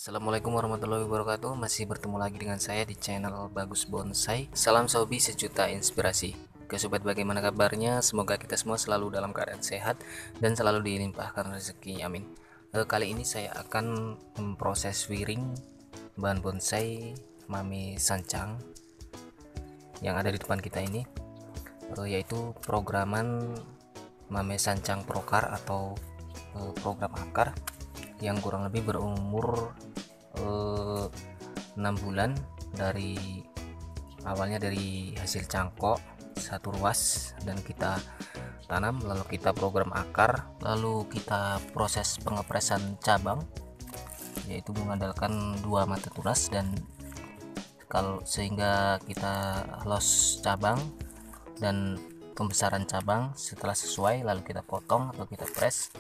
Assalamualaikum warahmatullahi wabarakatuh. Masih bertemu lagi dengan saya di channel Bagus Bonsai. Salam hobi sejuta inspirasi. Oke sobat, bagaimana kabarnya? Semoga kita semua selalu dalam keadaan sehat dan selalu dilimpahkan rezeki, amin. Kali ini saya akan memproses wiring bahan bonsai Mame Sancang yang ada di depan kita ini, yaitu programan Mame Sancang Prokar atau program akar yang kurang lebih berumur 6 bulan. Dari awalnya dari hasil cangkok satu ruas dan kita tanam, lalu kita program akar, lalu kita proses pengepresan cabang, yaitu mengandalkan 2 mata tunas, dan sehingga kita los cabang dan pembesaran cabang. Setelah sesuai lalu kita potong atau kita press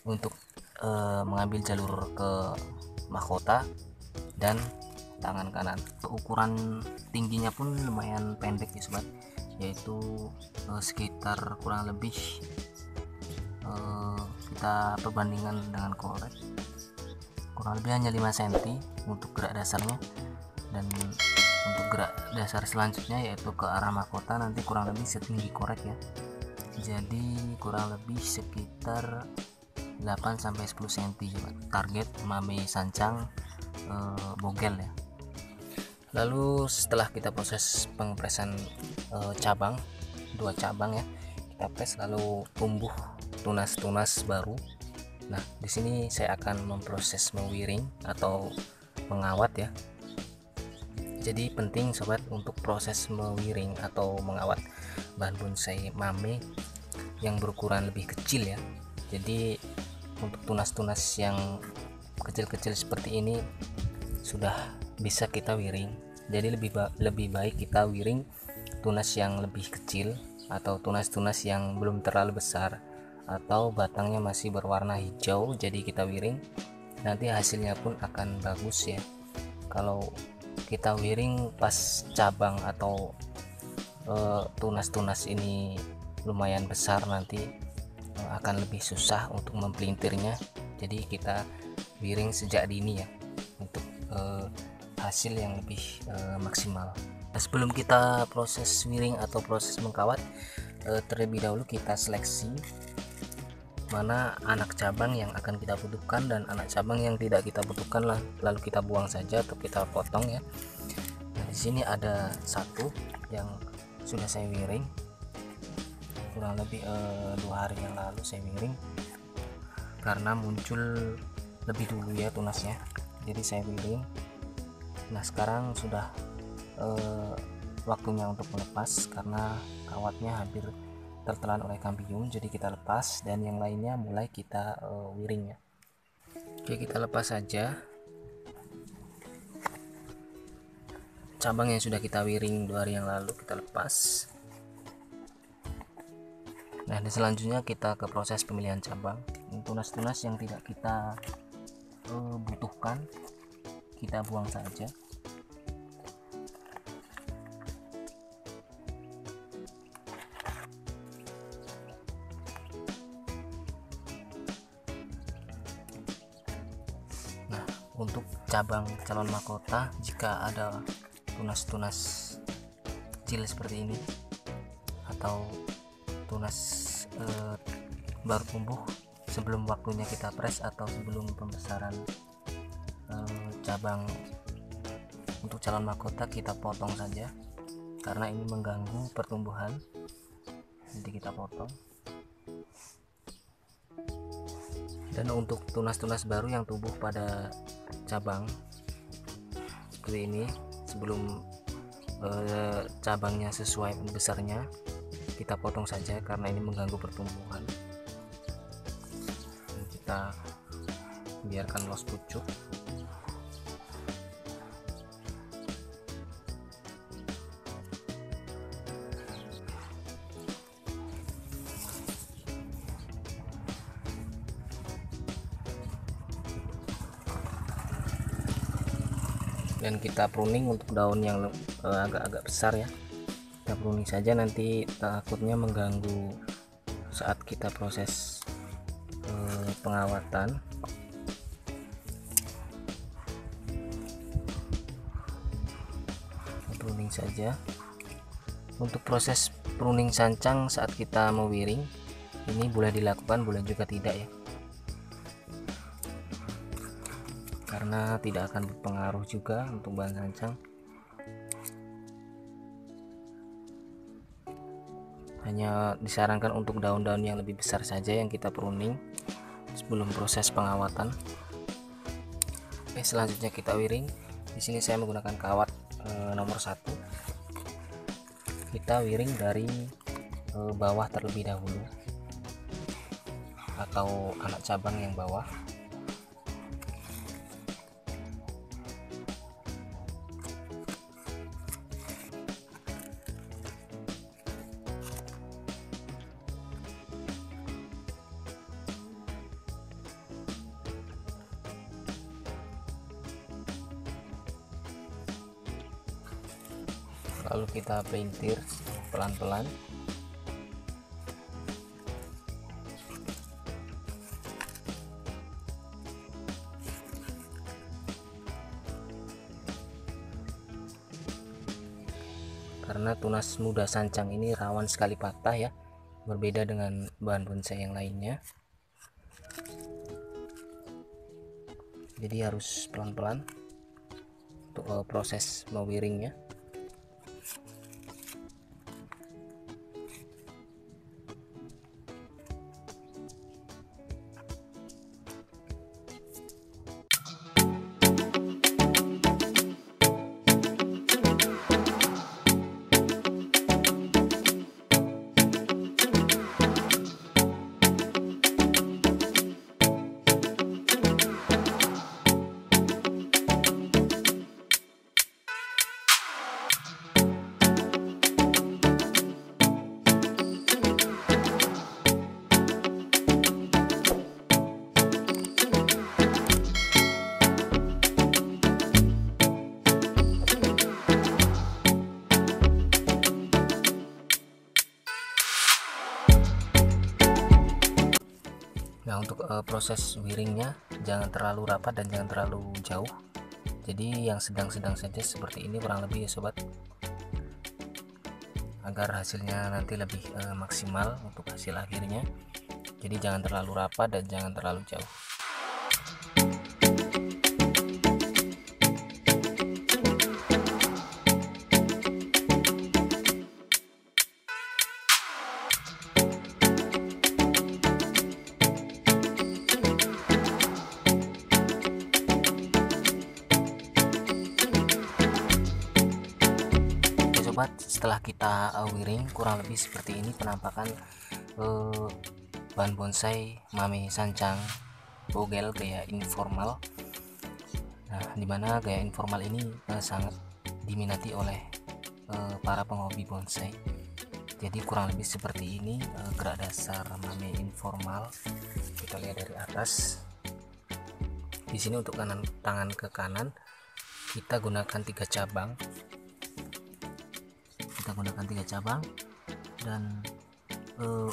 untuk mengambil jalur ke mahkota dan tangan kanan. Ukuran tingginya pun lumayan pendek ya sobat, yaitu sekitar kurang lebih kita perbandingan dengan korek kurang lebih hanya 5 cm untuk gerak dasarnya, dan untuk gerak dasar selanjutnya yaitu ke arah mahkota nanti kurang lebih setinggi korek ya, jadi kurang lebih sekitar 8-10 cm target Mame Sancang bogel ya. Lalu setelah kita proses pengepresan cabang, 2 cabang ya, kita press lalu tumbuh tunas-tunas baru. Nah di sini saya akan memproses mewiring atau mengawat ya. Jadi penting sobat untuk proses mewiring atau mengawat bahan bonsai Mame yang berukuran lebih kecil ya. Jadi untuk tunas-tunas yang kecil-kecil seperti ini sudah bisa kita wiring. Jadi lebih baik kita wiring tunas yang lebih kecil atau tunas-tunas yang belum terlalu besar atau batangnya masih berwarna hijau, jadi kita wiring nanti hasilnya pun akan bagus ya. Kalau kita wiring pas cabang atau tunas-tunas ini lumayan besar, nanti akan lebih susah untuk mempelintirnya. Jadi kita wiring sejak dini ya untuk hasil yang lebih maksimal. Sebelum kita proses wiring atau proses mengkawat, terlebih dahulu kita seleksi mana anak cabang yang akan kita butuhkan dan anak cabang yang tidak kita butuhkan lalu kita buang saja atau kita potong ya. Nah, di sini ada satu yang sudah saya wiring kurang lebih 2 hari yang lalu saya wiring karena muncul lebih dulu ya tunasnya, jadi saya wiring. Nah sekarang sudah waktunya untuk melepas karena kawatnya hampir tertelan oleh kambium, jadi kita lepas dan yang lainnya mulai kita wiring ya. Oke, kita lepas saja cabang yang sudah kita wiring 2 hari yang lalu, kita lepas. Nah dan selanjutnya kita ke proses pemilihan cabang. Tunas-tunas yang tidak kita butuhkan kita buang saja. Nah untuk cabang calon mahkota, jika ada tunas-tunas kecil seperti ini atau tunas baru tumbuh sebelum waktunya kita press atau sebelum pembesaran cabang untuk calon mahkota, kita potong saja karena ini mengganggu pertumbuhan, jadi kita potong. Dan untuk tunas-tunas baru yang tumbuh pada cabang seperti ini, sebelum cabangnya sesuai besarnya kita potong saja karena ini mengganggu pertumbuhan. Dan kita biarkan los pucuk. Dan kita pruning untuk daun yang agak-agak besar ya, kita pruning saja, nanti takutnya mengganggu saat kita proses pengawatan. pruning saja. Untuk proses pruning sancang saat kita mewiring ini boleh dilakukan, boleh juga tidak ya, karena tidak akan berpengaruh juga untuk bahan sancang. Hanya disarankan untuk daun-daun yang lebih besar saja yang kita pruning sebelum proses pengawatan. Oke, selanjutnya kita wiring. Di sini saya menggunakan kawat nomor 1. Kita wiring dari bawah terlebih dahulu, atau anak cabang yang bawah. Lalu kita pelintir pelan-pelan. Karena tunas muda sancang ini rawan sekali patah ya, berbeda dengan bahan bonsai yang lainnya. Jadi harus pelan-pelan untuk proses mewiringnya. Nah, untuk proses wiringnya jangan terlalu rapat dan jangan terlalu jauh, jadi yang sedang-sedang saja seperti ini kurang lebih ya sobat, agar hasilnya nanti lebih maksimal untuk hasil akhirnya. Jadi jangan terlalu rapat dan jangan terlalu jauh. Setelah kita wiring kurang lebih seperti ini penampakan bahan bonsai Mame Sancang Bogel gaya informal. Nah, dimana gaya informal ini sangat diminati oleh para penghobi bonsai. Jadi kurang lebih seperti ini gerak dasar Mame informal. Kita lihat dari atas. Di sini untuk tangan ke kanan kita gunakan 3 cabang. Dan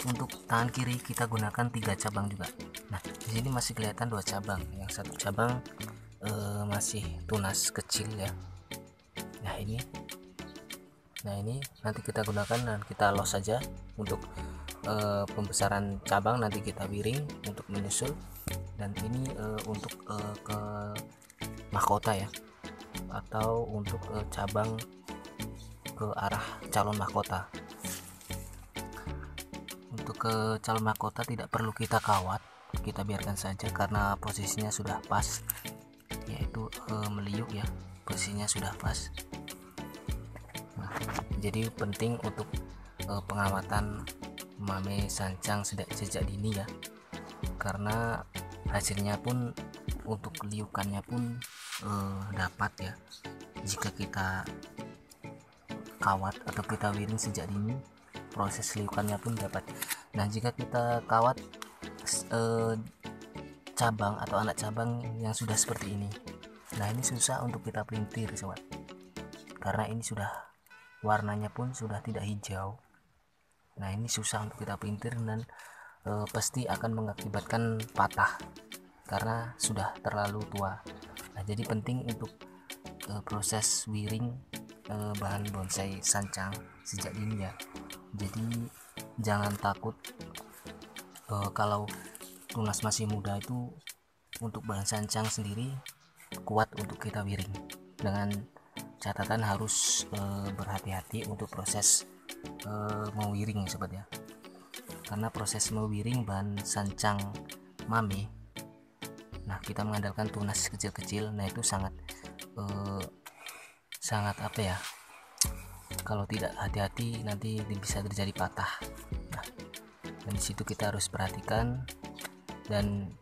untuk tangan kiri kita gunakan 3 cabang juga. Nah, di sini masih kelihatan 2 cabang, yang satu cabang masih tunas kecil ya. Nah ini nanti kita gunakan dan kita los saja untuk pembesaran cabang, nanti kita wiring untuk menyusul. Dan ini untuk ke mahkota ya, atau untuk cabang ke arah calon mahkota. Untuk ke calon mahkota tidak perlu kita kawat, kita biarkan saja karena posisinya sudah pas, yaitu meliuk ya, posisinya sudah pas. Nah, jadi penting untuk pengawatan Mame Sancang sejak dini ya, karena hasilnya pun untuk liukannya pun dapat ya jika kita kawat atau kita wiring sejak dini, proses liukannya pun dapat. Nah, jika kita kawat cabang atau anak cabang yang sudah seperti ini, nah ini susah untuk kita pelintir sobat, karena ini sudah warnanya pun sudah tidak hijau. Nah, ini susah untuk kita pelintir dan pasti akan mengakibatkan patah karena sudah terlalu tua. Nah, jadi penting untuk proses wiring bahan bonsai sancang sejak dini ya. Jadi jangan takut kalau tunas masih muda itu untuk bahan sancang sendiri kuat untuk kita wiring, dengan catatan harus berhati-hati untuk proses mewiring sobat ya, karena proses mewiring bahan sancang mame, nah kita mengandalkan tunas kecil-kecil, nah itu sangat apa ya, kalau tidak hati-hati nanti bisa terjadi patah. Nah, dan disitu kita harus perhatikan, dan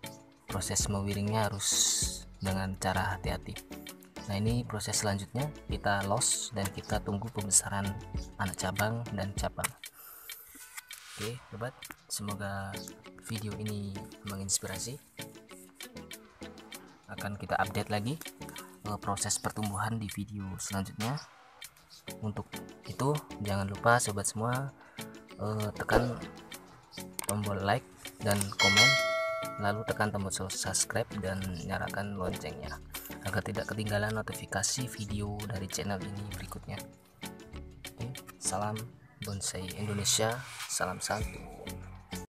proses mewiringnya harus dengan cara hati-hati. Nah, ini proses selanjutnya kita los dan kita tunggu pembesaran anak cabang dan cabang. Oke sobat, semoga video ini menginspirasi. Akan kita update lagi proses pertumbuhan di video selanjutnya. Untuk itu jangan lupa sobat semua tekan tombol like dan komen, lalu tekan tombol subscribe dan nyalakan loncengnya agar tidak ketinggalan notifikasi video dari channel ini berikutnya. Oke, salam bonsai Indonesia, salam satu.